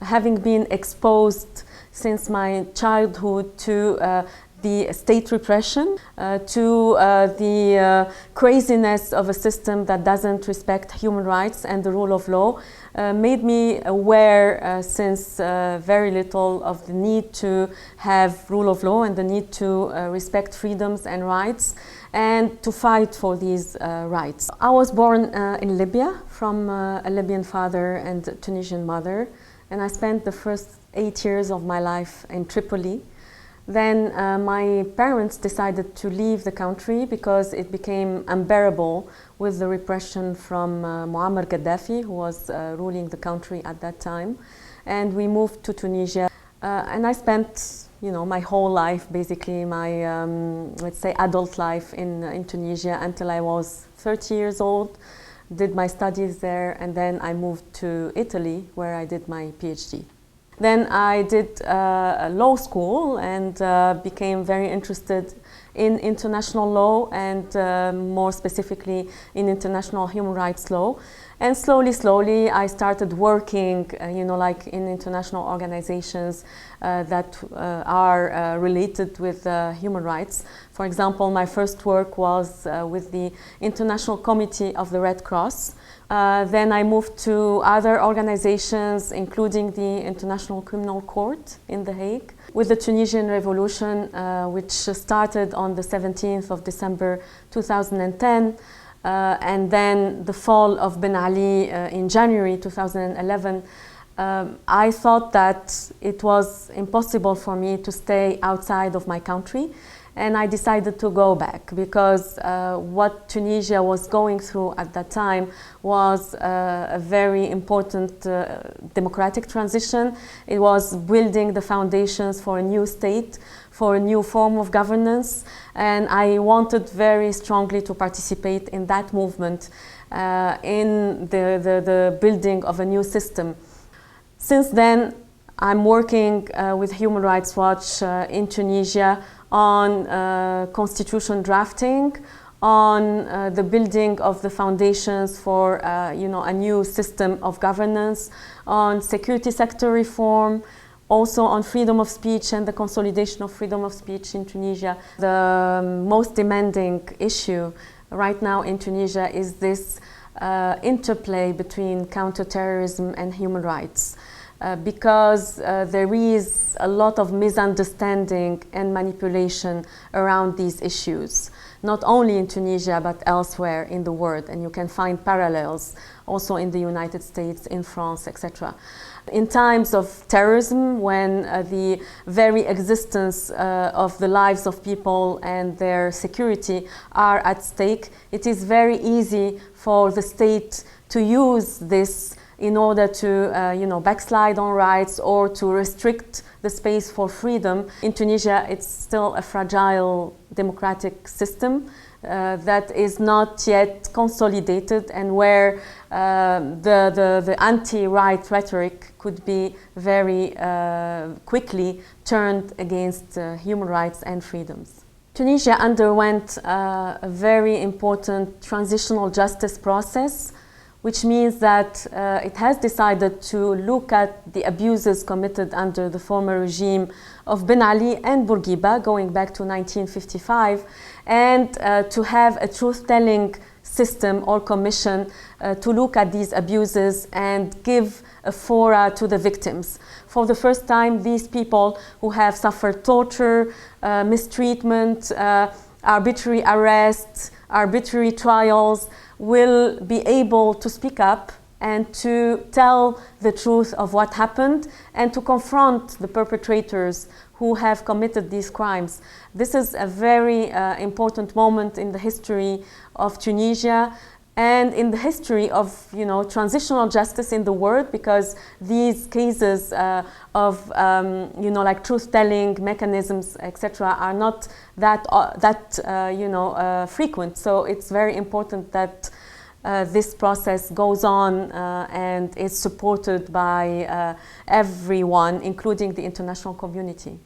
having been exposed since my childhood to the state repression, to the craziness of a system that doesn't respect human rights and the rule of law, made me aware since very little of the need to have rule of law and the need to respect freedoms and rights and to fight for these rights. I was born in Libya from a Libyan father and a Tunisian mother, and I spent the first 8 years of my life in Tripoli. Then my parents decided to leave the country because it became unbearable with the repression from Muammar Gaddafi, who was ruling the country at that time. And we moved to Tunisia. And I spent, my whole life, basically my, let's say, adult life in Tunisia until I was 30 years old, did my studies there, and then I moved to Italy, where I did my PhD. Then I did law school and became very interested in international law and more specifically in international human rights law. And slowly I started working, like in international organizations that are related with human rights. For example, my first work was with the International Committee of the Red Cross. Then I moved to other organizations, including the International Criminal Court in The Hague. With the Tunisian Revolution, which started on the 17th of December 2010, and then the fall of Ben Ali in January 2011, I thought that it was impossible for me to stay outside of my country. And I decided to go back because what Tunisia was going through at that time was a very important democratic transition. It was building the foundations for a new state, for a new form of governance, and I wanted very strongly to participate in that movement, in the building of a new system. Since then, I'm working with Human Rights Watch in Tunisia on constitution drafting, on the building of the foundations for a new system of governance, on security sector reform, also on freedom of speech and the consolidation of freedom of speech in Tunisia. The most demanding issue right now in Tunisia is this interplay between counterterrorism and human rights. Because there is a lot of misunderstanding and manipulation around these issues, not only in Tunisia but elsewhere in the world, and you can find parallels also in the United States, in France, etc. In times of terrorism, when the very existence of the lives of people and their security are at stake, it is very easy for the state to use this in order to backslide on rights or to restrict the space for freedom. In Tunisia, it's still a fragile democratic system that is not yet consolidated, and where the anti-right rhetoric could be very quickly turned against human rights and freedoms. Tunisia underwent a very important transitional justice process, which means that it has decided to look at the abuses committed under the former regime of Ben Ali and Bourguiba, going back to 1955, and to have a truth-telling system or commission to look at these abuses and give a fora to the victims. For the first time, these people who have suffered torture, mistreatment, arbitrary arrests, arbitrary trials, will be able to speak up and to tell the truth of what happened and to confront the perpetrators who have committed these crimes. This is a very important moment in the history of Tunisia and in the history of transitional justice in the world, because these cases of like truth-telling mechanisms, etc., are not that frequent. So it's very important that this process goes on and is supported by everyone, including the international community.